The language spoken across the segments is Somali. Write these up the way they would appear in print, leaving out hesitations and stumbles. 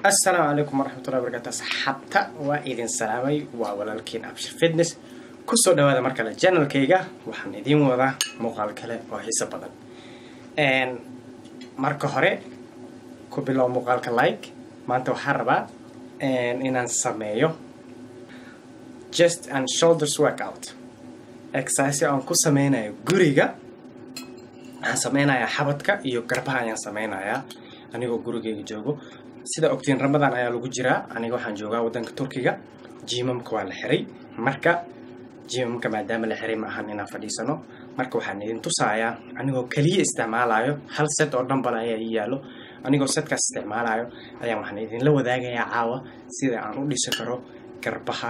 السلام عليكم ورحمة الله وبركاته. صحبتا وإذن سلامي وولالكين أبشر فيتنس كسو دوادا مركالة جانل كيغا وحن إذين وضع مقال كلا وحيسا بدن marka hore ku bilow muuqaalka like maanta waxaan rabaa inaan sameeyo chest and shoulders workout exercise aan ku sameynayo guriga aan sameynayaa xabadka iyo garbaha ayaan sameynayaa anigoo gurigeyga joogo sida ogtiin Ramadan ayaa lagu jiraa aniga waxaan joogaa wadanka Turkiga jimamka waa la xiray marka jimamka maadaama la xiray ma ahan inaan fadhiisano marka waxaan idin tusayaa anigoo kaliya isticmaalayo hal set oo dumbbell ayaa yaalo anigoo setkaas isticmaalayo ayaan waxaan idin la wadaagayaa caawa sida aan u dhisi karo garbaha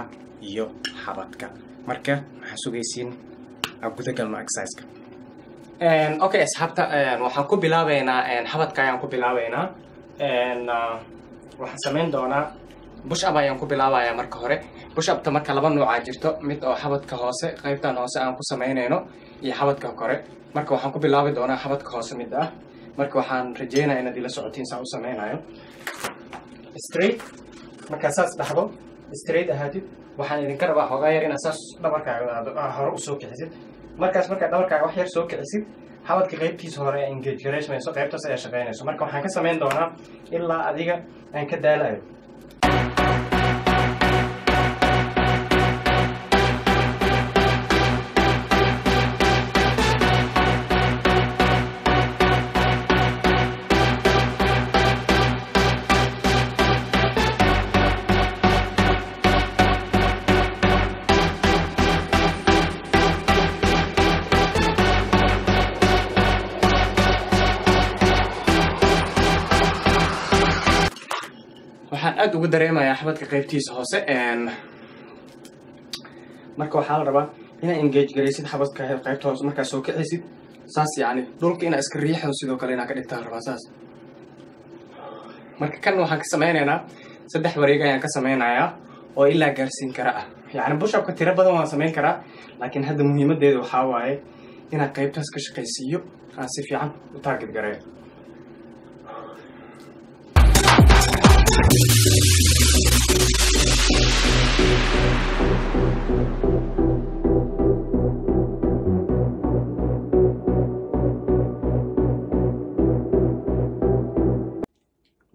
iyo xabadka marka waxaan sugaysiin aan guda galno exercise-ka okay asxaabta waxaan ku bilaabaynaa xabadka ayaan ku bilaabaynaa waxaan sameyn doonaa push up ayaan ku bilaabayaa marka hore push up ta marka laba nooc jirto mid oo xabadka hoose qaybtan hoose aan ku sameynayno iyo xabadka kore marka waxaan ku bilaabi doonaa xabadka hoose mid ah marka waxaan rajeynayaa inaad ila socotiin saan u sameynayo straight marka saas dhaxdo straight ahaatid waxaan idin ka rabaa xogaa yar inaad saas dhabarkaaga hore u soo kixisid markaas marka dhabarkaaga wax yar soo kixisid xabadka qaybtiisa hore engage gareysmayso qaybtaas ayaa shaqeynayso marka waxaan ka sameyn doonaa ilaa adiga aan ka daalayo waxaan aad ugu dareemayaa xabadka qaybtiisa hoose marka waxaa la rabaa inaad engage gareysid xabadka qaybta hoose markaa soo kicisid saas yani dhulka inaad iska riixdo sidoo kale inaad ka dhigtaan rabaa saas marka kan waxaan ka sameynaynaa 3 wareeg ayaan ka sameynayaa oo ilaa gaarsiin kara ah yani push up ka tiro badan waan sameyn karaa laakiin hadda muhiimadeedu waxaa waaye inaad qaybtaas ka shaqaysiiyo aan si fiican u target gareeyo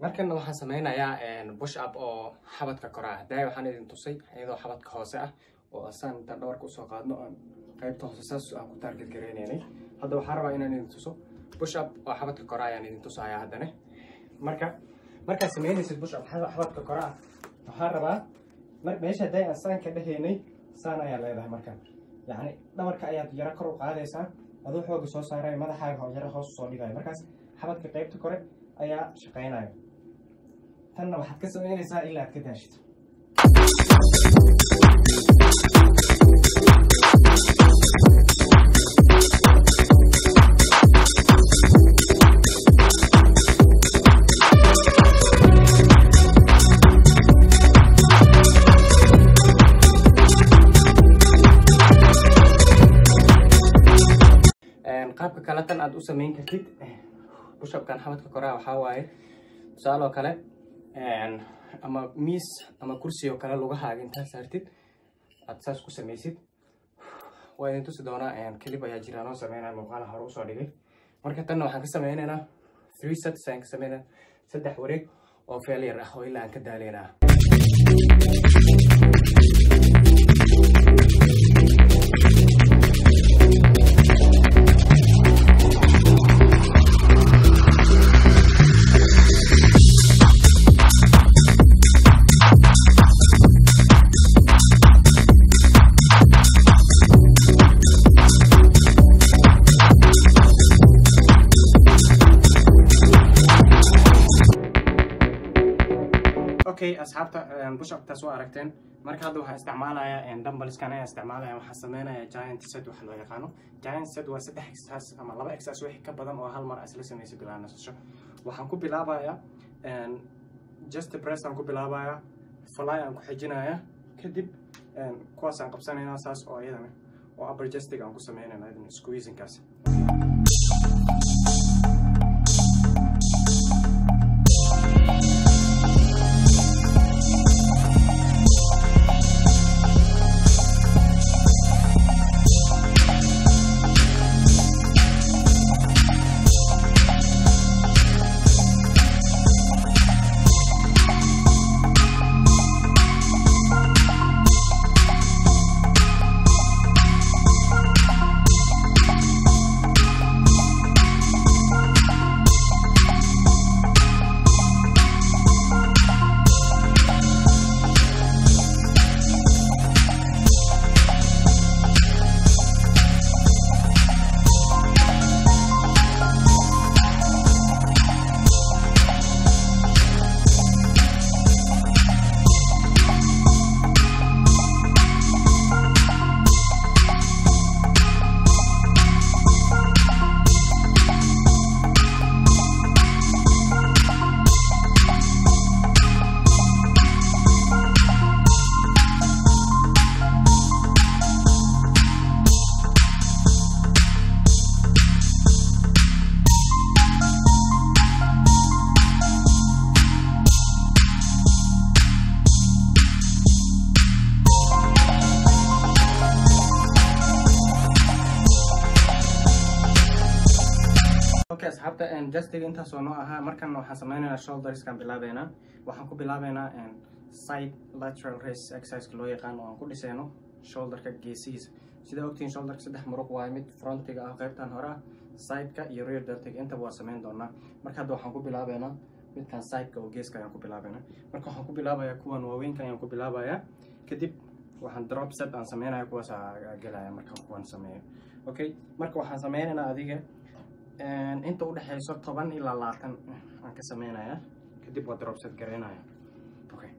markana waxaan sameynayaa push up oo xabadka kore ah daay waxaan idin tusay iyadoo xabadka hoose ah oo asaan intaan dhabarka usoo qaadno aan qaybta hoose saas aan ku target gareynaynay hadda waxaan rabaa inaan idin tuso push up oo xabadka kore ayaan idin tusayaa haddana markaad sameynaysid push up xabadka kore ah waxaan rabaa meesha daay aan saan ka dhahaynay saan ayaa leedahay markaan yani dhabarka ayaad yara kor u qaadaysaa adoo xooga soo saaraya madaxaaga yara hoos usoo dhigaya markaas xabadka qaybta kore ayaa shaqeynaya tanna waxaad ka sameynaysaa ilaa aad ka daashid qaabka kale tan aad u sameyn kartid push up kan xabadka koraa waxaa waaye tusaale oo kale ama miis ama kursi oo kale lugahaaga intaad saartid aad saas ku samaysid waa idin tusi doonaa clip ayaa jira anoo sameynaya muuqaala hore usoo dhigay marka tanna waxaan ka sameynaynaa 3 sets ayaan ka sameynaa 3 wareeg oo failure ah oo ilaa aan ka daaleynaa okay asxaabta push up taas waa aragteen marka hadda waxaan isticmaalayaa dumbbells kan ayaan isticmaalayaa waxaan sameynayaa giant set waxa loo yaqaano giant set waa 3 exercise ama 2 exercise wixii ka badan oo hal mar isla sameeyay bilaa nasasho waxaan ku bilaabayaa just press aan ku bilaabayaa fly aan ku xijinayaa kadib kuwaas aan qabsanaynaa saas oo iyadana oo upper chest aan ku sameynaynaa squeezing kaas asxaabta just intaas oo noo ahaa markan waxaan sameynaynaa shoulders kan bilaabeena waxaan ku bilaabeynaa side lateral raise exercise loo yaqaan oo aan ku dhisayno shoulderka geesihiisa sida ogtiin shoulderka saddex muruq waa mid frontiga ah qaybtan hore ah side-ka iyo rear deltiga intaba waa sameyn doonaa marka hadda waxaan ku bilaabeynaa midkan side-ka oo geeska ayaan ku bilaabeynaa marka waxaan ku bilaabayaa kuwan waaweynka ayaan ku bilaabayaa kadib waxaan drop set aan sameynaya kuwaas galaya markaan kuwan sameeyo okay marka waxaan sameynaynaa adiga inta u dhaxayso 10 ilaa 20 aan ka sameynaya kadib waa drop set gareynaya okay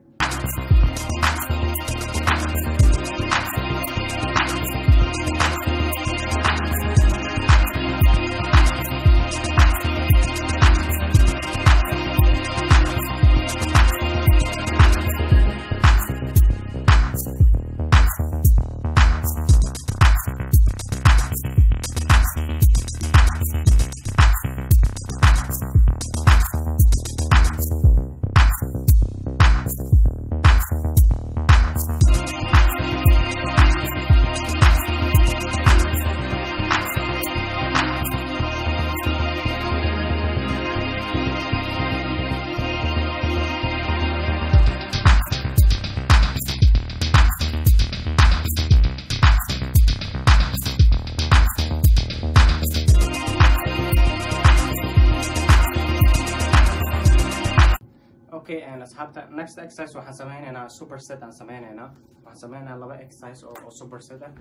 Okay, and asxaabta next exercise waxaan sameynaynaa superset aan sameynaynaa waxaan sameynaynaa laba exercise oo superset ah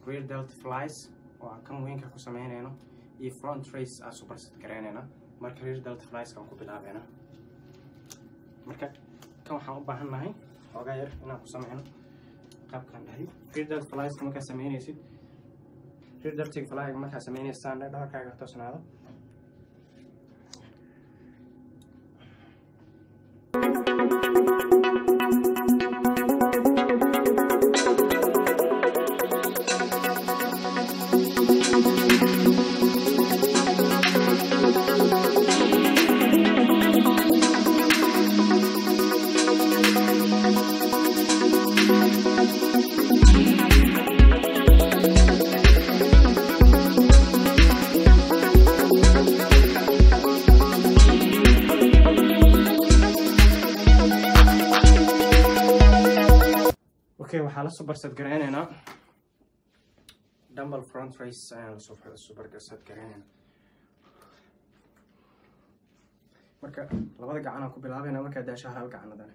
rear delt flies oo aan kan weynka ku sameynayno iyo front raise aan superset gareynayna marka rear delt flies kan ku bilaabeena marka kan waxaan u baahannahay xoogaa yar inaan ku sameyno qaabkan dhahay rear delt flies markaa sameynaysid rear deltig fly markaa sameynaysaan dhabarkaaga toosnaado okay waxaa la superset gareynaynaa dumbbell front raise ayaan la superset gareynaynaa marka labada gacan aan ku bilaabayna markaa daashaha hal gacanadane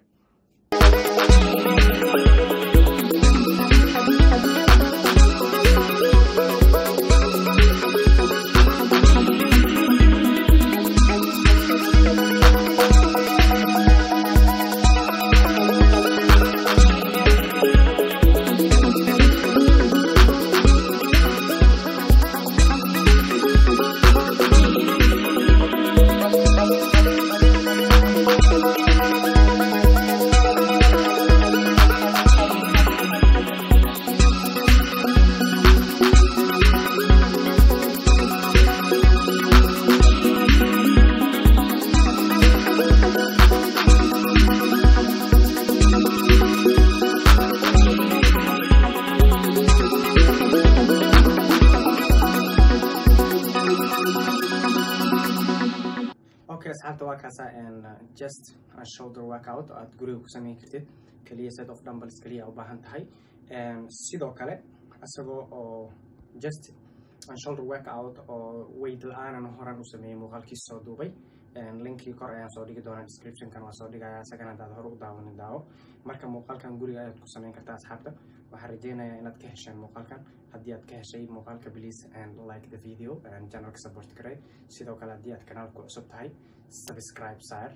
okay asxaabta waa kaasaa just a shoulder workout aad guriga ku sameyn kartid kaliya set of dumbbells kaliya u baahan tahay sidoo kale asagoo oo just a shoulder workout oo weight la-aanan horan u sameeyay muuqaalkiisa soo duubay linkii kor ayaan soo dhigi doonaa description-kan waa soo dhigaya isagana hadaad hore u daawanin daawo marka muuqaalkan guriga ayaad ku sameyn kartaa asxaabta waxaan rajeynayaa inaad ka hesheen muuqaalkan haddii aad ka heshay muuqaalka please and like the video and channelka support garey sidoo kale haddii aad kanaalku cusub tahay subscribe saar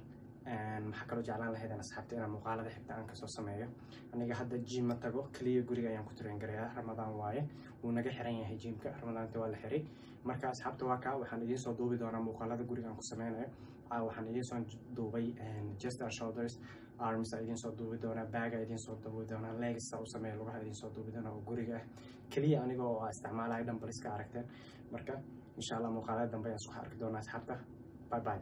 maxaa kaloo jeclaan lahayd in asxaabta inaan muuqaalada xigta aan kasoo sameeyo aniga hadda gym ma tago kaliya guriga ayaan ku train gareeyaa ramadaan waaye wuu naga xiran yahay gymka ramadaanta waa la xiray marka asxaabta waa kaa waxaan idiin soo duubi doonaa muuqaalada guriga aan ku sameynayo waxaan idiin soo duubay chest and shoulders arms idiin soo duubi doonaa bag idiin soo duubi doonaa legs u sameeyo lugaha idiin soo duubi doonaa oo guriga ah kaliya aniga oo isticmaalaya dumbbells ka aragteen marka insha Allah muuqaalada dambe ayaan soo arki doonaa asxaabta bye bye